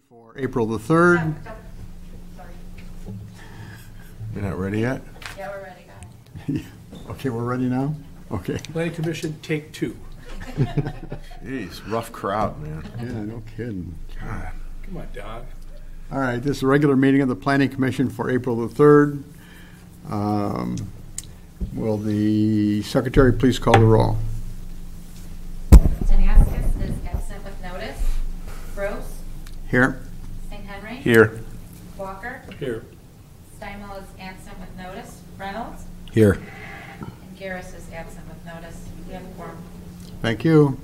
For April the 3rd. Sorry. You're not ready yet? Yeah, we're ready, guys. Okay, we're ready now? Okay. Planning Commission, take two. Jeez, rough crowd, man. Yeah, no kidding. God. Come on, Don. All right, this is a regular meeting of the Planning Commission for April the 3rd. Will the secretary please call the roll? Tanaskis is absent with notice. Gross. Here. St. Henry. Here. Walker. Here. Steinmel is absent with notice. Reynolds. Here. And Garris is absent with notice. We have a quorum. Thank you.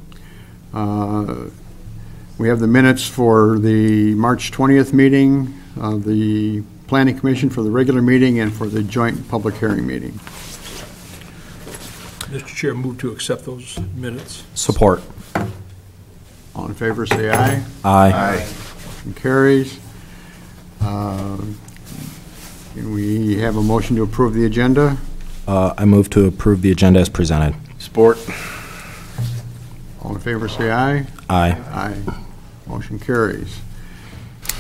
We have the minutes for the March 20th meeting of the Planning Commission, for the regular meeting and for the joint public hearing meeting. Mr. Chair, move to accept those minutes. Support. All in favor, say aye. Aye. Motion carries. Can we have a motion to approve the agenda? I move to approve the agenda as presented. Sport. All in favor, say aye. Aye. Aye. Motion carries.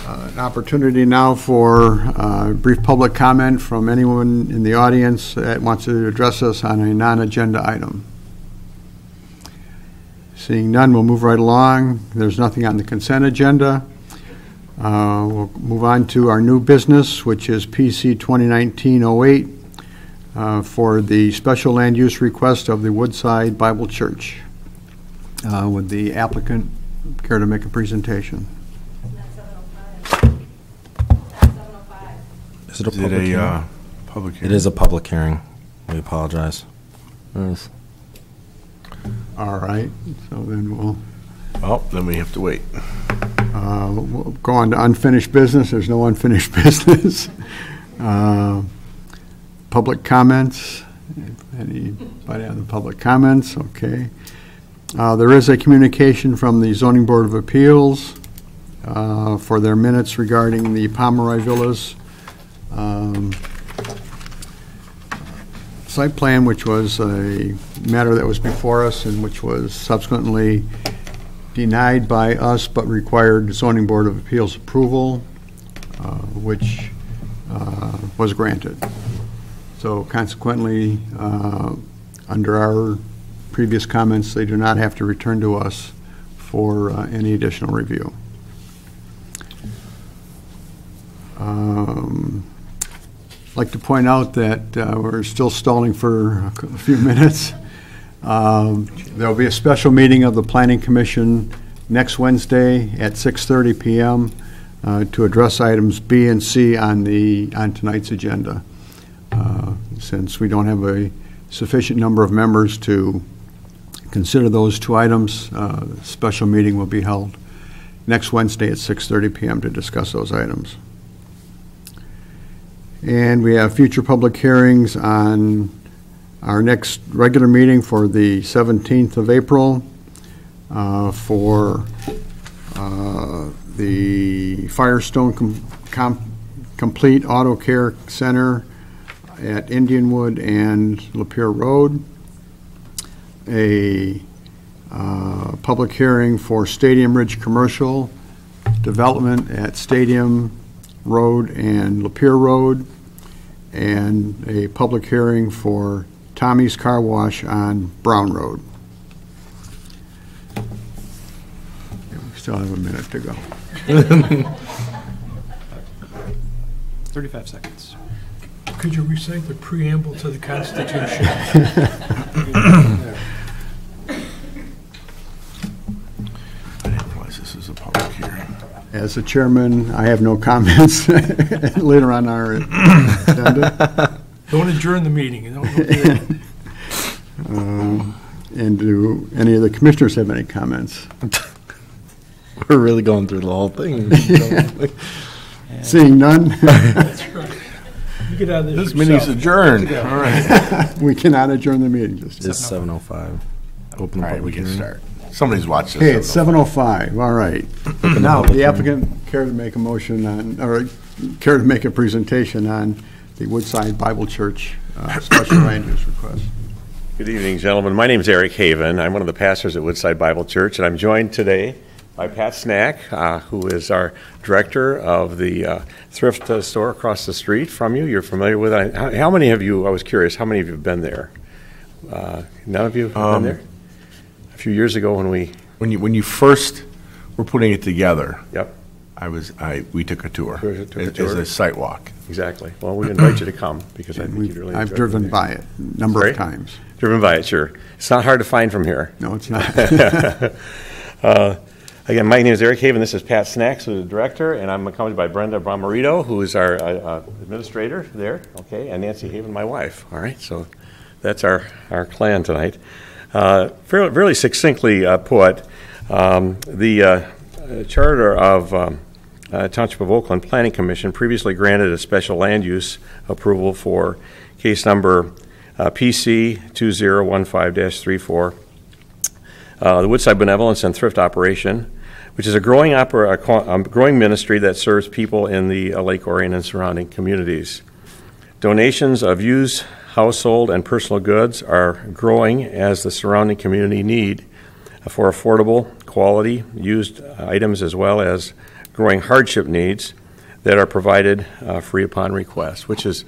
An opportunity now for brief public comment from anyone in the audience that wants to address us on a non-agenda item. Seeing none, we'll move right along. There's nothing on the consent agenda. We'll move on to our new business, which is PC 2019-08 for the special land use request of the Woodside Bible Church. Would the applicant care to make a presentation? That's 7:05. That's 7:05. Is it a Is public it hearing? a public hearing? It is a public hearing. We apologize. Yes. All right, so then we'll Then we have to wait. we'll go on to unfinished business. There's no unfinished business. Public comments. Anybody on the public comments? Okay. There is a communication from the Zoning Board of Appeals for their minutes regarding the Pomeroy Villas site plan, which was a matter that was before us and which was subsequently denied by us but required Zoning Board of Appeals approval, which was granted. So consequently, under our previous comments, they do not have to return to us for any additional review. I'd like to point out that we're still stalling for a few minutes. There'll be a special meeting of the Planning Commission next Wednesday at 6:30 p.m. To address items B and C on tonight's agenda. Since we don't have a sufficient number of members to consider those two items, a special meeting will be held next Wednesday at 6:30 p.m. to discuss those items. And we have future public hearings on our next regular meeting for the 17th of April for the Firestone Complete Auto Care Center at Indianwood and Lapeer Road. A public hearing for Stadium Ridge Commercial Development at Stadium Road and Lapeer Road, and a public hearing for Tommy's Car Wash on Brown Road. We still have a minute to go. 35 seconds. Could you recite the preamble to the Constitution? I didn't realize this is a public hearing. As the chairman, I have no comments later on our agenda. Don't adjourn the meeting. And do any of the commissioners have any comments? We're really going through the whole thing. Seeing none, That's right. You get out of This meeting's adjourned. All right. we cannot adjourn the meeting. It's 7:05. Open the All right, we public can hearing. start. Somebody's watched this. Okay, it's 7:05, all right. Now, the applicant care to make a motion on, or care to make a presentation on the Woodside Bible Church special land use request. Good evening, gentlemen. My name is Eric Haven. I'm one of the pastors at Woodside Bible Church, and I'm joined today by Pat Snack, who is our director of the thrift store across the street from you. You're familiar with it. How many of you, I was curious, how many of you have been there? None of you have been there? A few years ago When you first were putting it together, Yep. we took a tour. Took a As tour. a site walk. Exactly. Well, we invite you to come because I think you'd really I've enjoy driven it. by it a number Sorry? of times. Driven by it, sure. It's not hard to find from here. No, it's not. Again, my name is Eric Haven. This is Pat Snacks, who's the director, and I'm accompanied by Brenda Bramarito, who is our administrator there, okay, and Nancy Haven, my wife. All right, so that's our clan tonight. Fairly succinctly put, the charter of Township of Oakland Planning Commission previously granted a special land use approval for case number PC 2015-34, the Woodside Benevolence and Thrift Operation, which is a growing ministry that serves people in the Lake Orion and surrounding communities. Donations of used household and personal goods are growing as the surrounding community need for affordable, quality, used items, as well as growing hardship needs that are provided free upon request, which is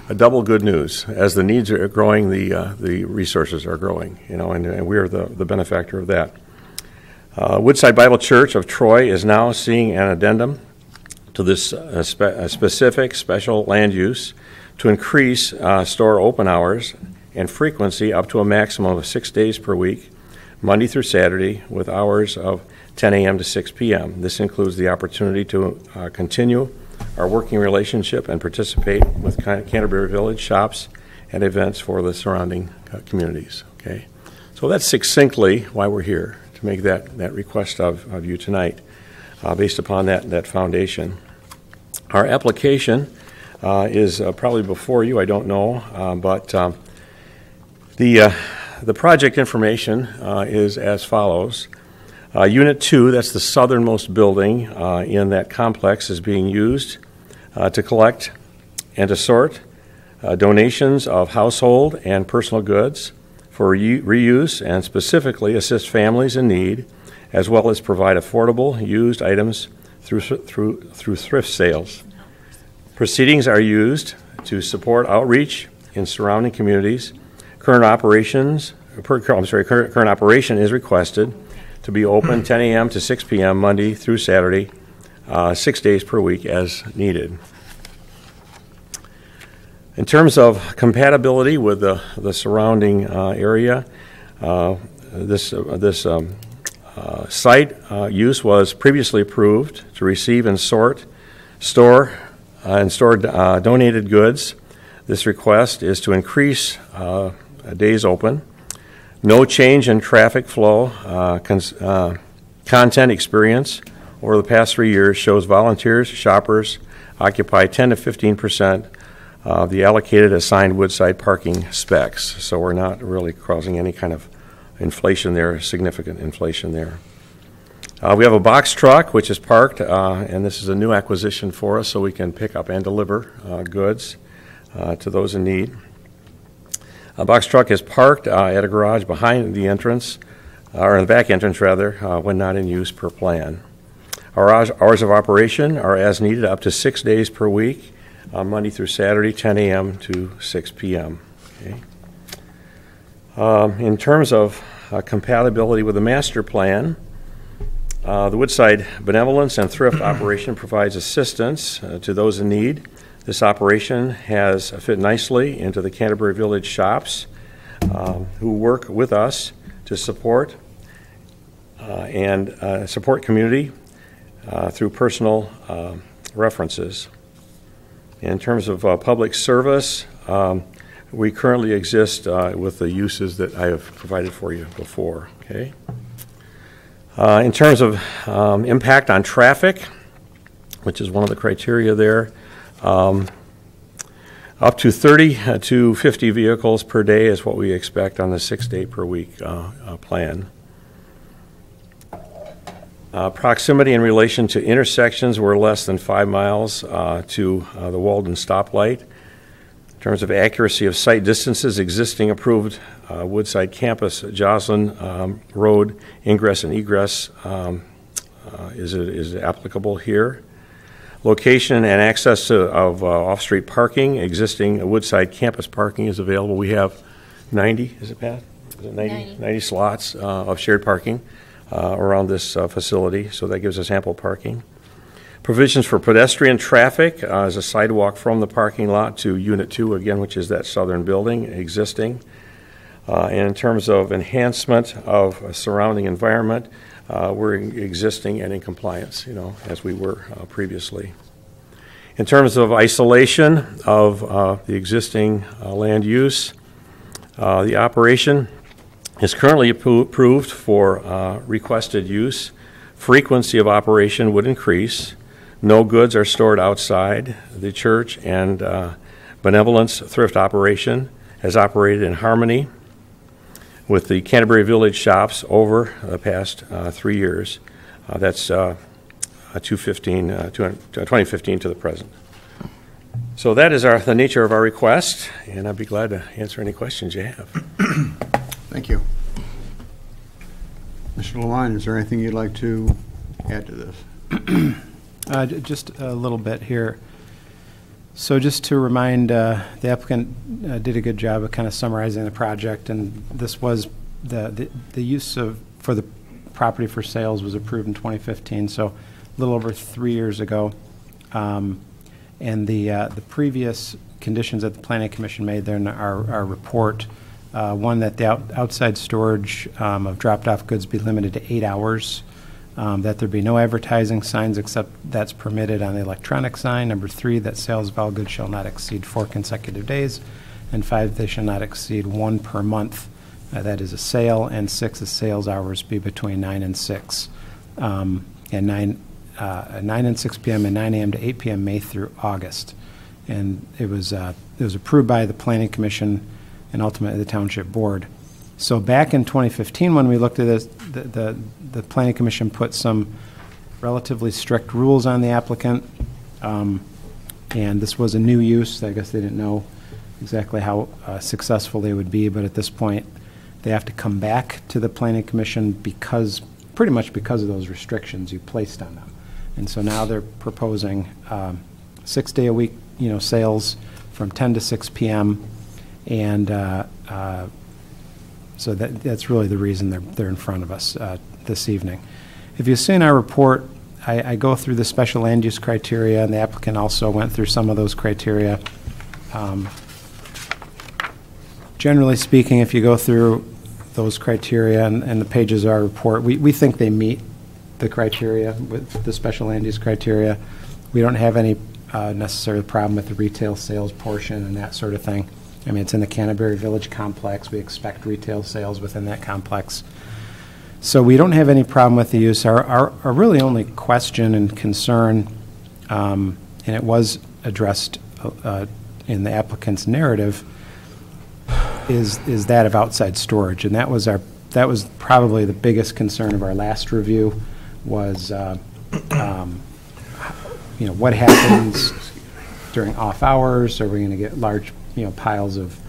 a double good news. As the needs are growing, the resources are growing, and we are the benefactor of that. Woodside Bible Church of Troy is now seeing an addendum to this specific special land use to increase store open hours and frequency up to a maximum of 6 days per week, Monday through Saturday, with hours of 10 a.m. to 6 p.m. This includes the opportunity to continue our working relationship and participate with Canterbury Village shops and events for the surrounding communities. Okay, so that's succinctly why we're here, to make that request of you tonight, based upon that foundation. Our application is probably before you, I don't know, but the project information is as follows. Unit 2, that's the southernmost building in that complex, is being used to collect and to sort donations of household and personal goods for reuse and specifically assist families in need, as well as provide affordable used items through thrift sales. Proceedings are used to support outreach in surrounding communities. Current operation is requested to be open 10 a.m. to 6 p.m. Monday through Saturday, 6 days per week as needed. In terms of compatibility with the surrounding area, this site use was previously approved to receive and store donated goods. This request is to increase days open. No change in traffic flow. Content experience over the past 3 years shows volunteers, shoppers occupy 10 to 15% of the allocated assigned Woodside parking specs. So we're not really causing any kind of inflation there, significant inflation there. We have a box truck which is parked, and this is a new acquisition for us, so we can pick up and deliver goods to those in need. A box truck is parked at a garage behind the entrance, or in the back entrance rather, when not in use per plan. Our hours of operation are as needed, up to 6 days per week, Monday through Saturday, 10 a.m. to 6 p.m. Okay. In terms of compatibility with the master plan, the Woodside Benevolence and Thrift Operation provides assistance to those in need. This operation has fit nicely into the Canterbury Village shops who work with us to support and support community through personal references. In terms of public service, we currently exist with the uses that I have provided for you before. Okay. In terms of impact on traffic, which is one of the criteria there, up to 30 to 50 vehicles per day is what we expect on the 6 day per week plan. Proximity in relation to intersections, we're less than 5 miles to the Walden stoplight. In terms of accuracy of site distances, existing approved Woodside campus, Joslyn Road ingress and egress is applicable here. Location and access of off-street parking. Existing Woodside campus parking is available. We have 90, is it Pat? Is it 90 slots of shared parking around this facility, so that gives us ample parking. Provisions for pedestrian traffic as a sidewalk from the parking lot to Unit 2, again, which is that southern building, existing. And in terms of enhancement of a surrounding environment, we're existing and in compliance, as we were previously. In terms of isolation of the existing land use, the operation is currently approved for requested use. Frequency of operation would increase. No goods are stored outside the church, and Benevolence Thrift Operation has operated in harmony with the Canterbury Village shops over the past 3 years. That's 2015 to the present. So that is the nature of our request, and I'd be glad to answer any questions you have. Thank you. Mr. Lewine, is there anything you'd like to add to this? Just a little bit here. So just to remind, the applicant did a good job of kind of summarizing the project, and this was the use for the property for sales was approved in 2015, so a little over 3 years ago. And the previous conditions that the Planning Commission made there in our report, one that the outside storage of dropped-off goods be limited to 8 hours. That there be no advertising signs except that's permitted on the electronic sign. Number 3, that sales of all goods shall not exceed 4 consecutive days. And 5, they shall not exceed 1 per month. That is a sale. And 6, the sales hours be between 9 and 6. And 9 and 6 p.m. and 9 a.m. to 8 p.m. May through August. And it was approved by the Planning Commission and ultimately the Township Board. So back in 2015, when we looked at this, the Planning Commission put some relatively strict rules on the applicant, and this was a new use. I guess they didn't know exactly how successful they would be, but at this point, they have to come back to the Planning Commission pretty much because of those restrictions you placed on them. And so now they're proposing 6-day-a-week, sales from 10 to 6 p.m. and so that's really the reason they're in front of us this evening. If you see in our report, I go through the special land use criteria, and the applicant also went through some of those criteria. Generally speaking, if you go through those criteria and the pages of our report, we think they meet the criteria with the special land use criteria. We don't have any necessary problem with the retail sales portion and that sort of thing. I mean, it's in the Canterbury Village complex. We expect retail sales within that complex. So we don't have any problem with the use. Our really only question and concern, and it was addressed in the applicant's narrative, is that of outside storage. And that was probably the biggest concern of our last review was, what happens during off hours? Are we going to get large piles of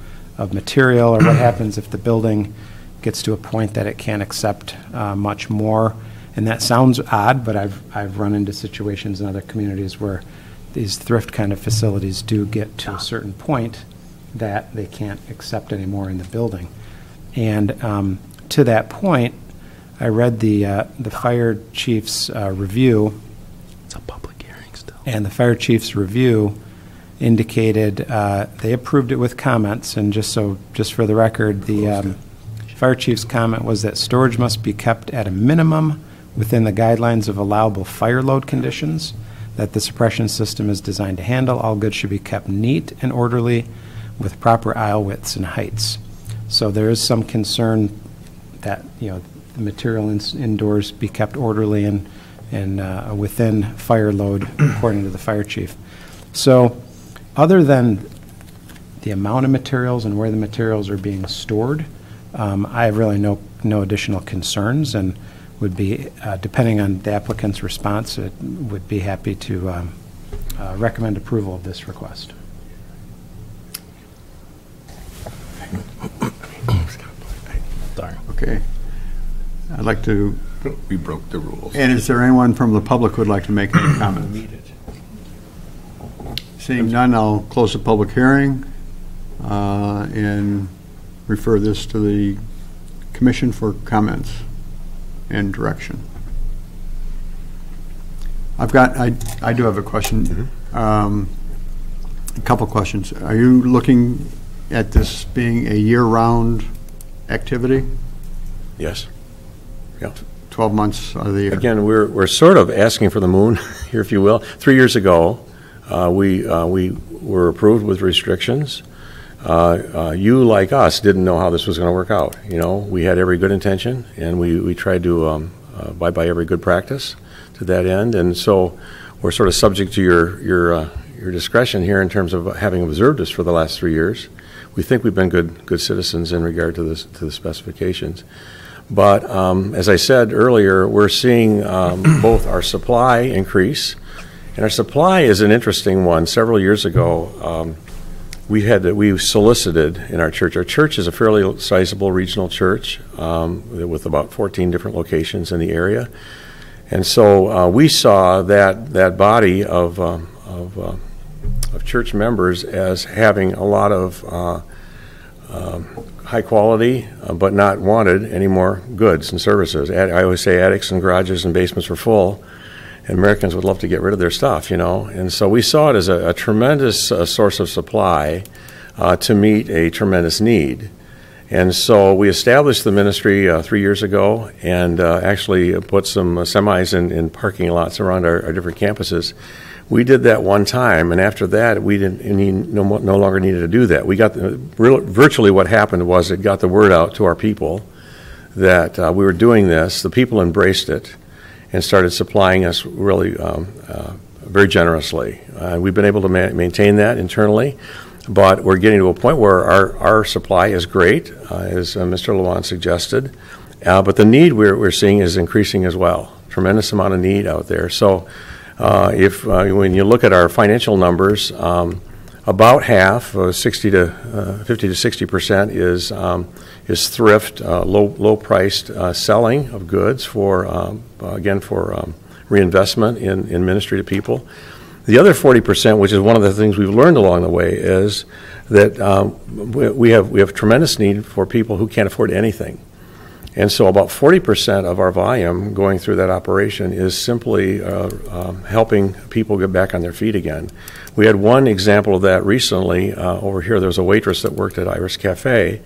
material, or what happens if the building gets to a point that it can't accept much more? And that sounds odd, but I've run into situations in other communities where these thrift kind of facilities do get to a certain point that they can't accept any more in the building. And to that point, I read the fire chief's review. It's a public hearing still. And the fire chief's review indicated they approved it with comments, and just for the record, the fire chief's comment was that storage must be kept at a minimum within the guidelines of allowable fire load conditions that the suppression system is designed to handle. All goods should be kept neat and orderly with proper aisle widths and heights. So there is some concern that the material indoors be kept orderly and within fire load according to the fire chief. So other than the amount of materials and where the materials are being stored, I have really no additional concerns, and would be, depending on the applicant's response, would be happy to recommend approval of this request. Sorry. Okay. I'd like to We broke the rules. And is there anyone from the public who would like to make any comments? Seeing none, I'll close the public hearing and refer this to the commission for comments and direction. I do have a question. A couple questions. Are you looking at this being a year-round activity? Yes. Yeah. 12 months of the year? Again, we're sort of asking for the moon here, if you will. 3 years ago, we were approved with restrictions. You, like us, didn't know how this was going to work out. You know, we had every good intention, and we tried to abide by every good practice to that end. And so we're sort of subject to your discretion here in terms of having observed this for the last 3 years. We think we've been good citizens in regard to the specifications. But as I said earlier, we're seeing both our supply increase, and our supply is an interesting one. Several years ago, we solicited in our church. Our church is a fairly sizable regional church with about 14 different locations in the area, and so we saw that body of church members as having a lot of high quality, but not wanted any more goods and services. I always say attics and garages and basements were full, and Americans would love to get rid of their stuff, you know. And so we saw it as a tremendous source of supply to meet a tremendous need. And so we established the ministry 3 years ago and actually put some semis in parking lots around our different campuses. We did that one time, and after that, we no longer needed to do that. We got virtually what happened was it got the word out to our people that we were doing this. The people embraced it and started supplying us really very generously. We've been able to maintain that internally, but we're getting to a point where our supply is great, as Mr. Lewan suggested, but the need we're seeing is increasing as well. Tremendous amount of need out there. So. When you look at our financial numbers, about half, 50 to 60%, is thrift, low-priced selling of goods for reinvestment in ministry to people. The other 40%, which is one of the things we've learned along the way, is that we have tremendous need for people who can't afford anything. And so about 40% of our volume going through that operation is simply helping people get back on their feet again. We had one example of that recently. Over here, there was a waitress that worked at Iris Cafe,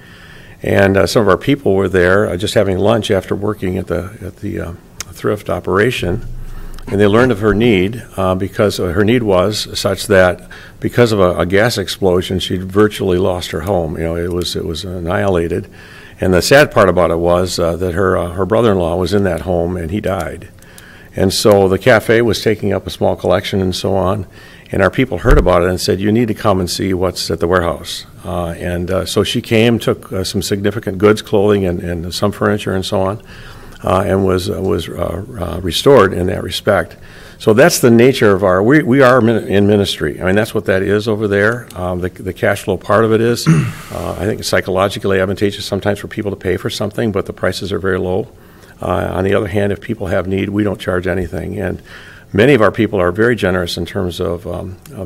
and some of our people were there just having lunch after working at the thrift operation, and they learned of her need because her need was such that because of a gas explosion, she'd virtually lost her home. You know, it was annihilated. And the sad part about it was that her brother-in-law was in that home and he died. And so the cafe was taking up a small collection and so on. And our people heard about it and said, you need to come and see what's at the warehouse. So she came, took some significant goods, clothing, and some furniture and so on, and was restored in that respect. So that's the nature of we are in ministry. I mean, that's what that is over there. The cash flow part of it is, I think it's psychologically advantageous sometimes for people to pay for something, but the prices are very low. On the other hand, if people have need, we don't charge anything. And many of our people are very generous in terms of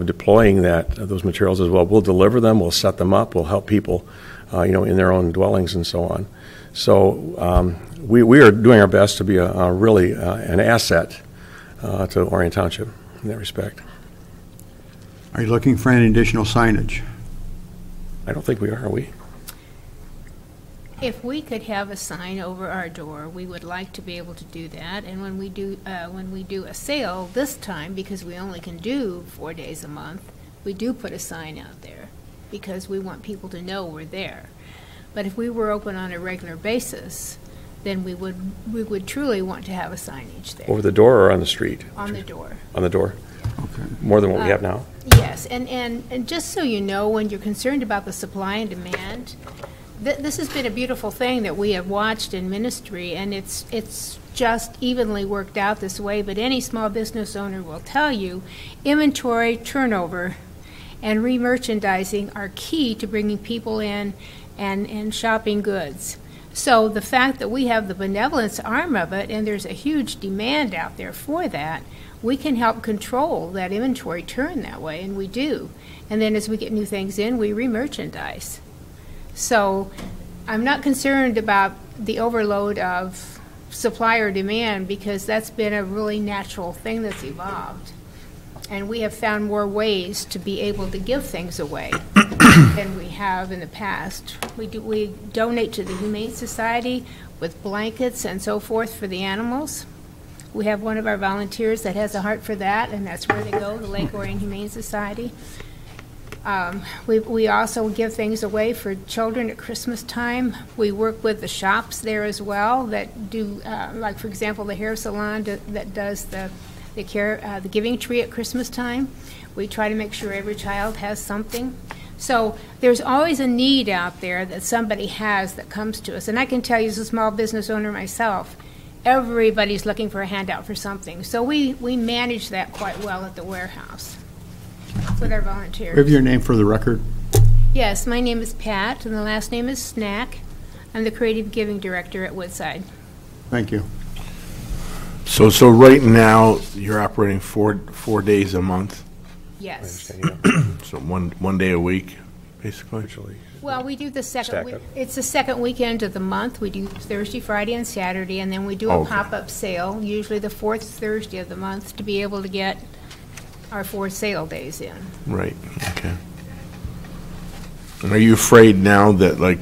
deploying those materials as well. We'll deliver them, we'll set them up, we'll help people, in their own dwellings and so on. So we are doing our best to be really an asset to Orion Township in that respect. Are you looking for any additional signage? I don't think we are we? If we could have a sign over our door, we would like to be able to do that. And when we do a sale this time, because we only can do 4 days a month, we do put a sign out there because we want people to know we're there. But if we were open on a regular basis, then we would truly want to have a signage there. Over the door or on the street? On the door. On the door? Okay. More than what we have now? Yes, and just so you know, when you're concerned about the supply and demand, this has been a beautiful thing that we have watched in ministry, and it's just evenly worked out this way, but any small business owner will tell you inventory turnover and re-merchandising are key to bringing people in and shopping goods. So the fact that we have the benevolence arm of it, and there's a huge demand out there for that, we can help control that inventory turn that way, and we do. And then as we get new things in, we re-merchandise. So I'm not concerned about the overload of supply or demand, because that's been a really natural thing that's evolved. And we have found more ways to be able to give things away than we have in the past. We donate to the Humane Society with blankets and so forth for the animals. We have one of our volunteers that has a heart for that, and that's where they go, the Lake Orion Humane Society. We also give things away for children at Christmas time. We work with the shops there as well that do, like for example, the hair salon that does the giving tree at Christmas time. We try to make sure every child has something. So there's always a need out there that somebody has that comes to us. And I can tell you as a small business owner myself, everybody's looking for a handout for something. So we manage that quite well at the warehouse with our volunteers. Give your name for the record. Yes, my name is Pat, and the last name is Snack. I'm the Creative Giving Director at Woodside. Thank you. So right now, you're operating four days a month? Yes. So one day a week, basically? Well, we do the Stack second, it. it's the second weekend of the month. We do Thursday, Friday, and Saturday, and then we do a Okay. pop-up sale, usually the fourth Thursday of the month, to be able to get our 4 sale days in. Right, okay. And are you afraid now that, like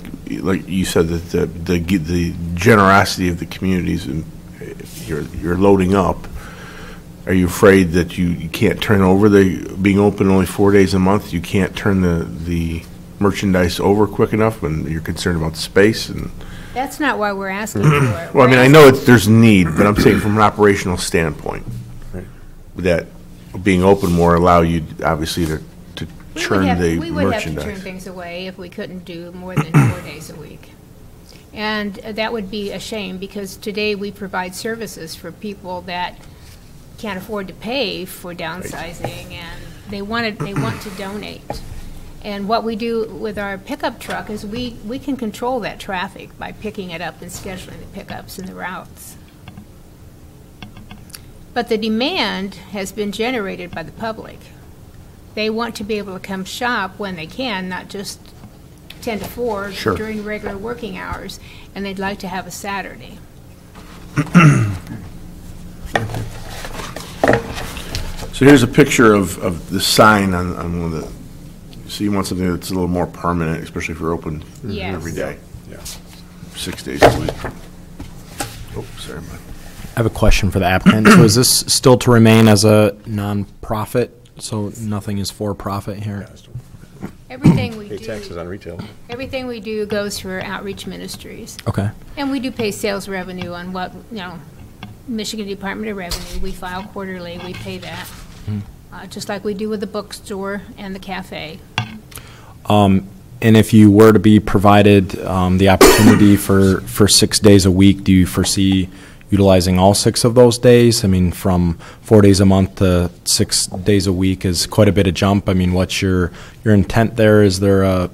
you said, that the generosity of the communities, and you're loading up, are you afraid that you can't turn over being open only 4 days a month, you can't turn the merchandise over quick enough, and you're concerned about space? And That's not why we're asking for it. well, I mean, I know there's need, but I'm saying from an operational standpoint, that being open more allow you, obviously, to churn the We would have to turn merchandise. things away if we couldn't do more than 4 days a week. And that would be a shame, because today we provide services for people that can't afford to pay for downsizing, and they want to donate. And what we do with our pickup truck is we can control that traffic by picking it up and scheduling the pickups and the routes. But the demand has been generated by the public. They want to be able to come shop when they can, not just 10 to 4 Sure. during regular working hours, and they'd like to have a Saturday. So here's a picture of the sign on one of the, so you want something that's a little more permanent, especially if you're open Yes. every day? Yeah. 6 days a week. Oh, sorry, Mike. I have a question for the applicant. So is this still to remain as a nonprofit? So nothing is for profit here? Everything we Pay taxes do, on retail. everything we do goes through our outreach ministries. Okay. And we do pay sales revenue on what, Michigan Department of Revenue, we file quarterly, we pay that. Just like we do with the bookstore and the cafe. And if you were to be provided the opportunity for 6 days a week, do you foresee utilizing all 6 of those days? I mean, from 4 days a month to 6 days a week is quite a bit of jump. I mean, what's your intent there? Is there a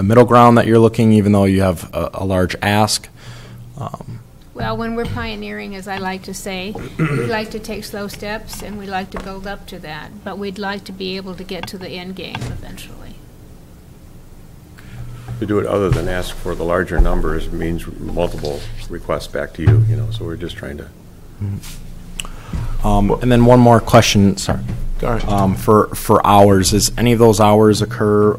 middle ground that you're looking, even though you have a large ask? Well, when we're pioneering, as I like to say, we like to take slow steps, and we like to build up to that, but we'd like to be able to get to the end game eventually. To do it other than ask for the larger numbers means multiple requests back to you, so we're just trying to. And then one more question, sorry. All right. For hours, does any of those hours occur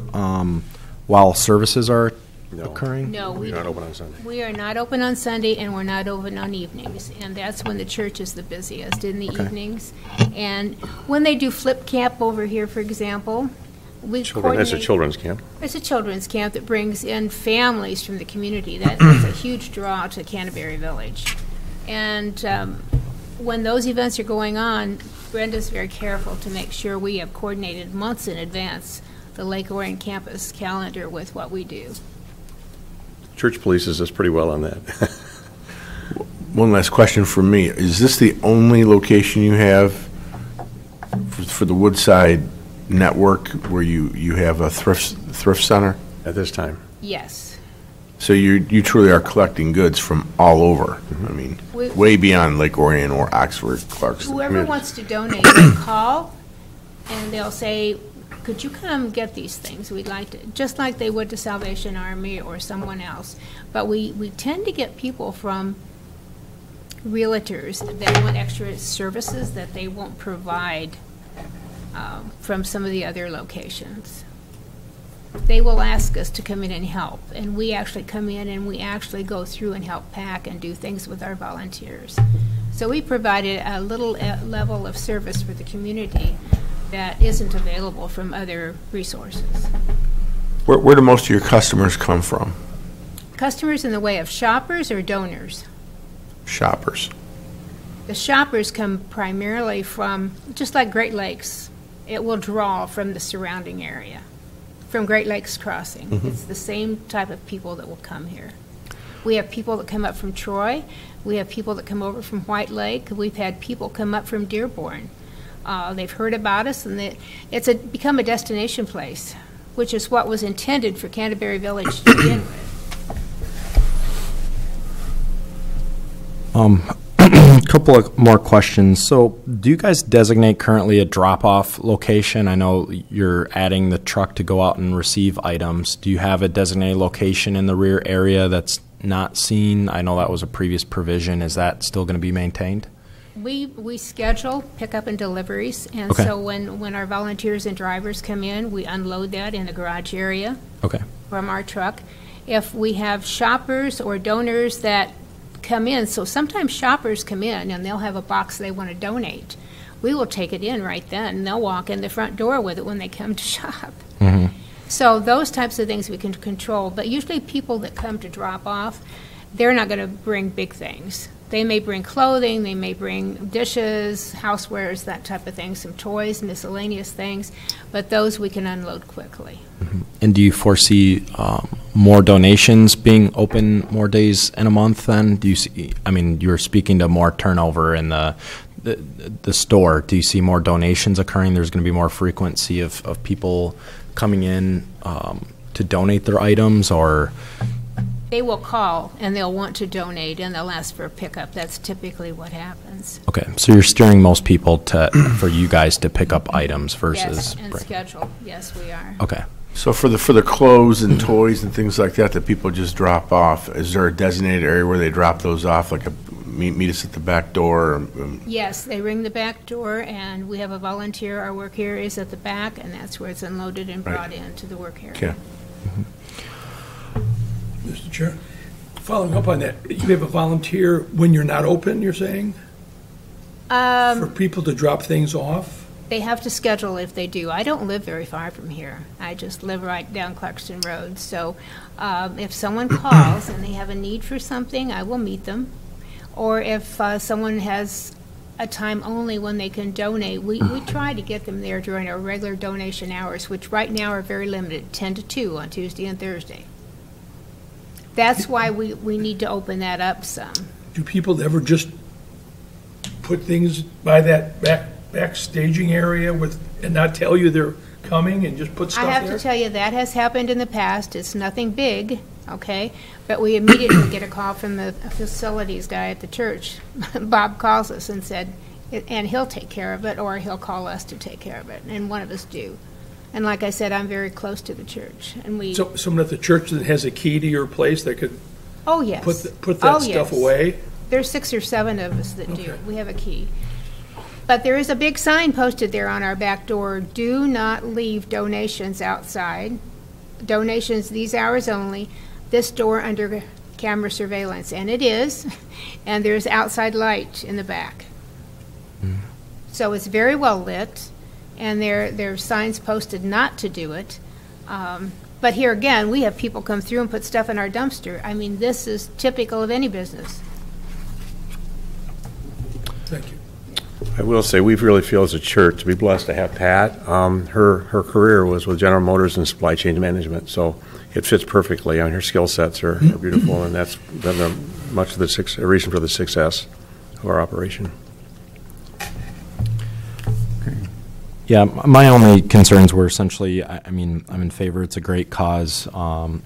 while services are No. occurring? No, we We're not don't. open on Sunday. We are not open on Sunday, and we're not open on evenings, and that's when the church is the busiest, in the Okay. evenings. And when they do flip camp over here, for example, we That's a coordinate. children's camp. It's a children's camp that brings in families from the community. That's a huge draw to Canterbury Village. And when those events are going on, Brenda's very careful to make sure we have coordinated months in advance the Lake Orion campus calendar with what we do. Church polices us pretty well on that. One last question for me. Is this the only location you have for the Woodside network where you have a thrift center? At this time. Yes. So you truly are collecting goods from all over. I mean, way beyond Lake Orion or Oxford, Clarkston. Whoever wants to donate, they call, and they'll say, could you come get these things? We'd like to, just like they would to Salvation Army or someone else. But we tend to get people from realtors that want extra services that they won't provide from some of the other locations. They will ask us to come in and help, and we actually come in and we actually go through and help pack and do things with our volunteers. So we provided a little level of service for the community that isn't available from other resources. Where do most of your customers come from? Customers in the way of shoppers or donors? Shoppers. The shoppers come primarily from, just like Great Lakes, it will draw from the surrounding area, from Great Lakes Crossing. Mm-hmm. It's the same type of people that will come here. We have people that come up from Troy. We have people that come over from White Lake. We've had people come up from Dearborn. They've heard about us, and it's become a destination place, which is what was intended for Canterbury Village to begin with. A couple of more questions. So do you guys designate currently a drop-off location? I know you're adding the truck to go out and receive items. Do you have a designated location in the rear area that's not seen? I know that was a previous provision. Is that still going to be maintained? We schedule pickup and deliveries, and Okay. so when our volunteers and drivers come in, we unload that in the garage area Okay. from our truck. If we have shoppers or donors that come in, so sometimes shoppers come in and they'll have a box they want to donate. We will take it in right then, and they'll walk in the front door with it when they come to shop. Mm-hmm. So those types of things we can control, but usually people that come to drop off, they're not going to bring big things. They may bring clothing, they may bring dishes, housewares, that type of thing, some toys, miscellaneous things, but those we can unload quickly. Mm-hmm. And do you foresee more donations being open more days in a month then? Do you see, I mean, you're speaking to more turnover in the store. Do you see more donations occurring? There's going to be more frequency of people coming in to donate their items, or? They will call and they'll want to donate and they'll ask for a pickup. That's typically what happens. Okay, so you're steering most people for you guys to pick up items versus. Yes, and schedule. Yes, we are. Okay. So for the clothes and toys and things like that people just drop off, is there a designated area where they drop those off, like meet us at the back door? Yes, they ring the back door, and we have a volunteer. Our work area is at the back, and that's where it's unloaded and brought into the work area. Okay. Mr. Chair, following up on that, you have a volunteer when you're not open, you're saying? For people to drop things off? They have to schedule if they do. I don't live very far from here. I just live right down Clarkston Road. So if someone calls and they have a need for something, I will meet them. Or if someone has a time only when they can donate, we try to get them there during our regular donation hours, which right now are very limited, 10 to 2 on Tuesday and Thursday. That's why we need to open that up some. Do people ever just put things by that back staging area and not tell you they're coming and just put stuff I there? have to tell you, that has happened in the past. It's nothing big, okay? But we immediately get a call from the facilities guy at the church. Bob calls us and said, and he'll take care of it, or he'll call us to take care of it, and one of us do. And like I said, I'm very close to the church, and we. So someone at the church that has a key to your place that could Oh, yes. put that stuff away? There's 6 or 7 of us that do. Okay. We have a key. But there is a big sign posted there on our back door, do not leave donations outside. Donations these hours only. This door under camera surveillance, and it is. And there's outside light in the back. So it's very well lit, and there are signs posted not to do it. But here again, we have people come through and put stuff in our dumpster. I mean, this is typical of any business. Thank you. I will say, we really feel as a church to be blessed to have Pat. Her career was with General Motors and supply chain management, so it fits perfectly. I mean, her skill sets are beautiful, and that's been much of the a reason for the success of our operation. Yeah, my only concerns were essentially, I mean, I'm in favor. It's a great cause. The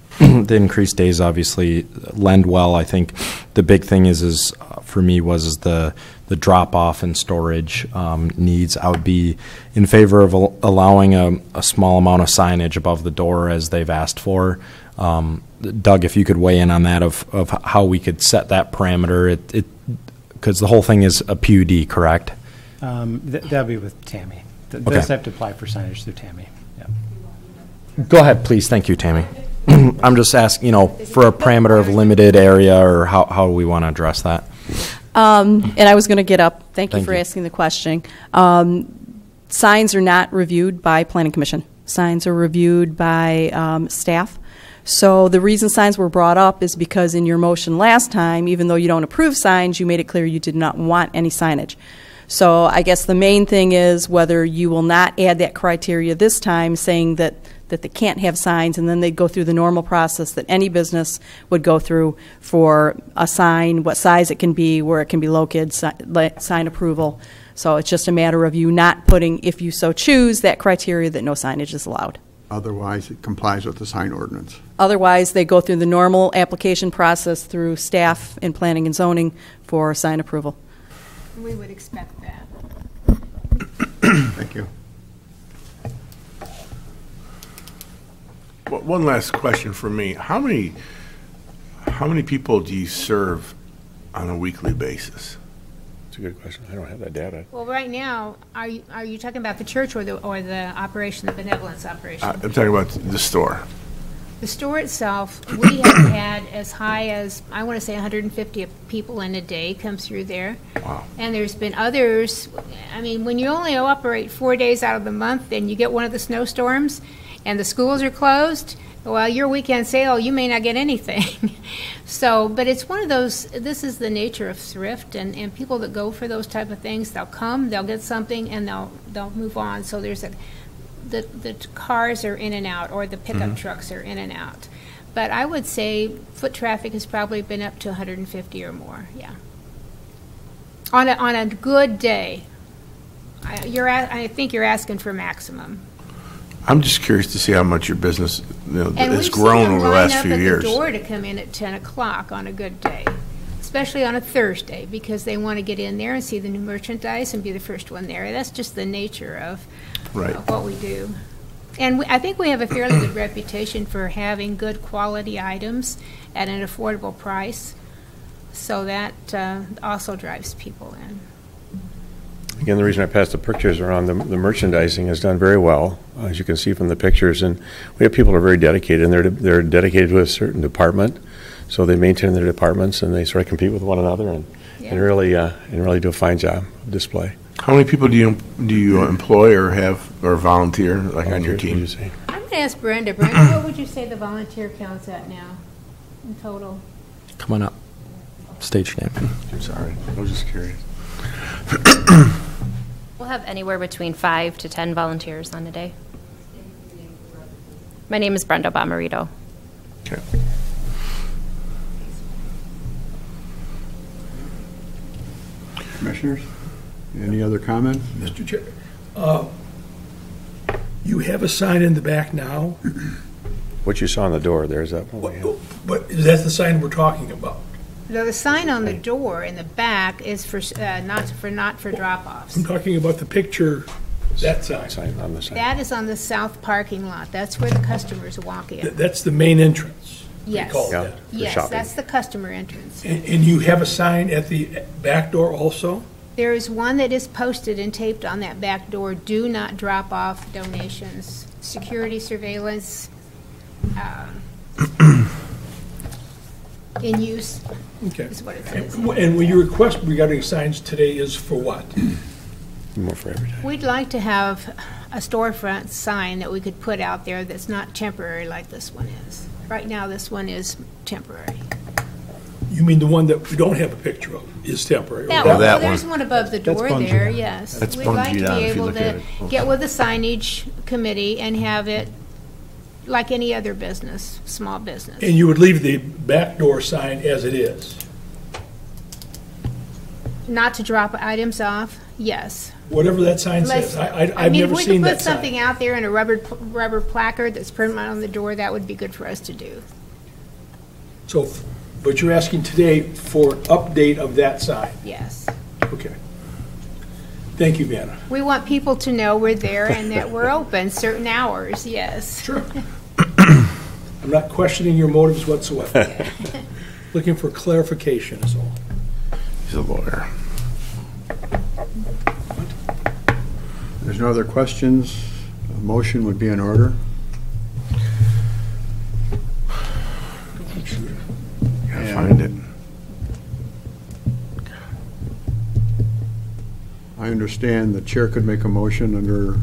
increased days obviously lend well. I think the big thing is for me is the drop off and storage needs. I would be in favor of allowing a small amount of signage above the door as they've asked for. Doug, if you could weigh in on that of how we could set that parameter, because the whole thing is a PUD, correct? That'll be with Tammy. Okay. Those have to apply for signage through Tammy. Yeah. Go ahead, please. Thank you, Tammy. I'm just asking, for a parameter of limited area, or how do we want to address that? And I was going to get up. Thank you Thank for you. asking the question. Signs are not reviewed by Planning Commission. Signs are reviewed by staff. So the reason signs were brought up is because in your motion last time, even though you don't approve signs, you made it clear you did not want any signage. So I guess the main thing is whether you will not add that criteria this time, saying that they can't have signs, and then they'd go through the normal process that any business would go through for a sign, what size it can be, where it can be located, sign approval. So it's just a matter of you not putting, if you so choose, that criteria that no signage is allowed. Otherwise, it complies with the sign ordinance. Otherwise, they go through the normal application process through staff in planning and zoning for sign approval. We would expect that. Thank you. One last question for me. How many people do you serve on a weekly basis? That's a good question. I don't have that data. Well, right now, are you talking about the church or the operation, the benevolence operation? I'm talking about the store. The store itself, we have had as high as, I want to say 150 people in a day come through there. Wow. And there's been others. I mean, when you only operate 4 days out of the month and you get one of the snowstorms and the schools are closed, well, your weekend sale, you may not get anything. So, but it's one of those, this is the nature of thrift, and people that go for those type of things, they'll come, they'll get something, and they'll move on. So there's the cars are in and out, or the pickup trucks are in and out. But I would say foot traffic has probably been up to 150 or more, yeah. On a good day. I think you're asking for maximum. I'm just curious to see how much your business And has we've grown seen them over the line last up few at years. the door to come in at 10 o'clock on a good day, especially on a Thursday, because they want to get in there and see the new merchandise and be the first one there. That's just the nature of what we do. And I think we have a fairly good reputation for having good quality items at an affordable price, so that also drives people in. Again, the reason I passed the pictures around, the merchandising has done very well, as you can see from the pictures. And we have people who are very dedicated, and they're dedicated to a certain department. So they maintain their departments, and they sort of compete with one another, and really do a fine job of display. How many people do you employ or have or volunteer on your team? I'm going to ask Brenda. Brenda, what would you say the volunteer count's at now in total? Come on up. Stage name. I'm sorry. I was just curious. We'll have anywhere between 5 to 10 volunteers on a day. My name is Brenda Bomarito. Okay. Commissioners, any other comments? Mr. Chair, you have a sign in the back now, What you saw on the door, there's that one. Yeah. but is that the sign we're talking about? No, the sign on the door in the back is for not for drop-offs. I'm talking about the picture, that sign. Sign on the sign. That is on the south parking lot. That's where the customers walk in. That's the main entrance. they Yes. call it Yeah. that. For Yes, shopping. that's the customer entrance. And you have a sign at the back door also? There is one that is posted and taped on that back door: do not drop off donations, security surveillance, in use Okay. is what it says. And when your request regarding signs today is for what? More for every day. We'd like to have a storefront sign that we could put out there that's not temporary like this one is. Right now, this one is temporary. You mean the one that we don't have a picture of is temporary? That or one, that there's one above the door bungee there, down. yes. That's We'd like bungee to down be if you able look at to it. get with the signage committee and have it like any other business, small business. And you would leave the back door sign as it is? Not to drop items off, yes. Whatever that sign says. I've never if we seen could that put sign. something out there in a rubber placard that's permanent on the door, that would be good for us to do. So, but you're asking today for update of that sign? Yes. Okay. Thank you, Vanna. We want people to know we're there and that we're open certain hours, yes. Sure. I'm not questioning your motives whatsoever. Looking for clarification is all. He's a lawyer. There's no other questions. A motion would be in order. Gotta find it. I understand the chair could make a motion under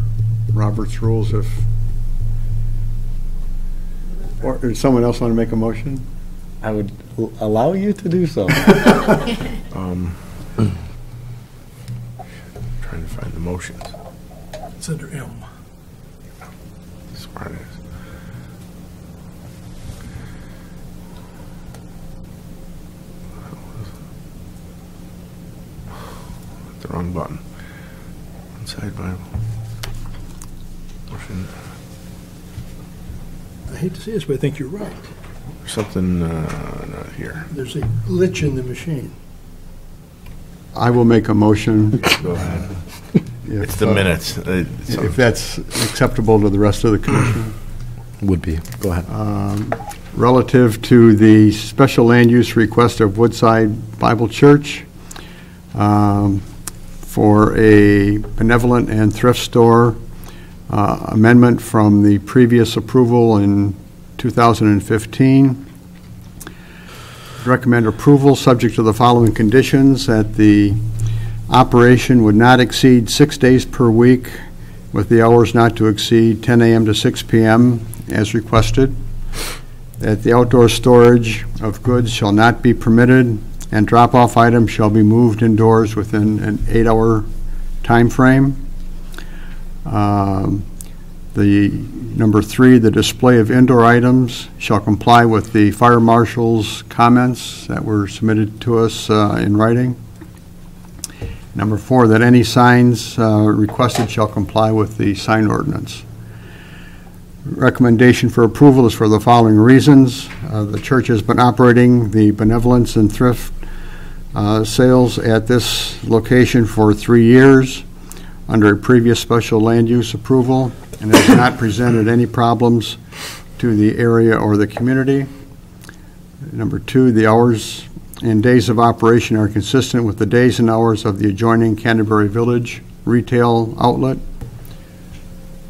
Robert's rules if, or does someone else want to make a motion? I would allow you to do so. Trying to find the motions. It's under M. That's where it is. The wrong button. Inside Bible. Motion. I hate to say this, but I think you're right. Something not here. There's a glitch in the machine. I will make a motion. Go ahead. If, It's the minutes. If that's acceptable to the rest of the commission. Would be. Go ahead. Relative to the special land use request of Woodside Bible Church for a benevolent and thrift store amendment from the previous approval in 2015. Recommend approval subject to the following conditions: that the operation would not exceed 6 days per week, with the hours not to exceed 10 a.m. to 6 p.m. as requested. That the outdoor storage of goods shall not be permitted, and drop-off items shall be moved indoors within an 8-hour time frame. The number 3, the display of indoor items shall comply with the fire marshal's comments that were submitted to us in writing. Number 4, that any signs requested shall comply with the sign ordinance. Recommendation for approval is for the following reasons. The church has been operating the benevolence and thrift sales at this location for 3 years under a previous special land use approval, and has not presented any problems to the area or the community. Number 2, the hours and days of operation are consistent with the days and hours of the adjoining Canterbury Village retail outlet.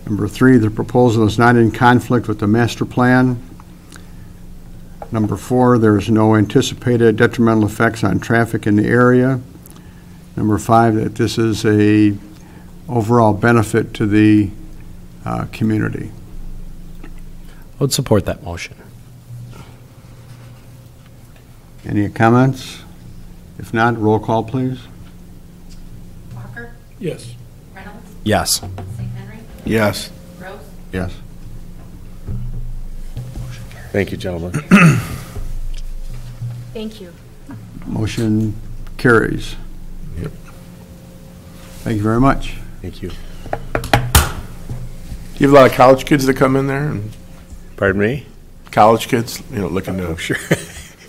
Number 3, the proposal is not in conflict with the master plan. Number 4, there is no anticipated detrimental effects on traffic in the area. Number 5, that this is a overall benefit to the community. I would support that motion. Any comments? If not, roll call, please. Walker? Yes. Reynolds? Yes. St. Henry? Yes. Rose? Yes. Thank you, gentlemen. Thank you. Motion carries. Yep. Thank you very much. Thank you. Do you have a lot of college kids that come in there? And Pardon me? college kids, looking to Sure.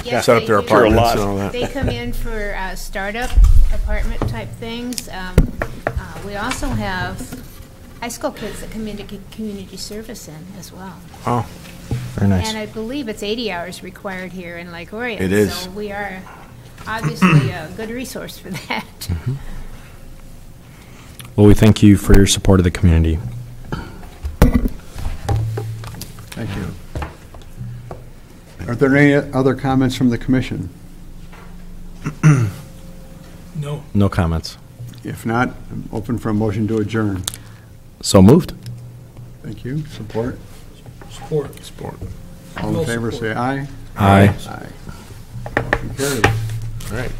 Yes, set up they their do. apartments and all that? They come in for startup apartment type things. We also have high school kids that come in to get community service in as well. Oh, Very nice. And I believe it's 80 hours required here in Lake Orion. It is. So we are obviously a good resource for that. Well, we thank you for your support of the community. Thank you. Are there any other comments from the commission? No. No comments. If not, I'm open for a motion to adjourn. So moved. Thank you. Support? Support. sport. All in No favor, support. say aye. Aye. Aye. Motion carries. All right.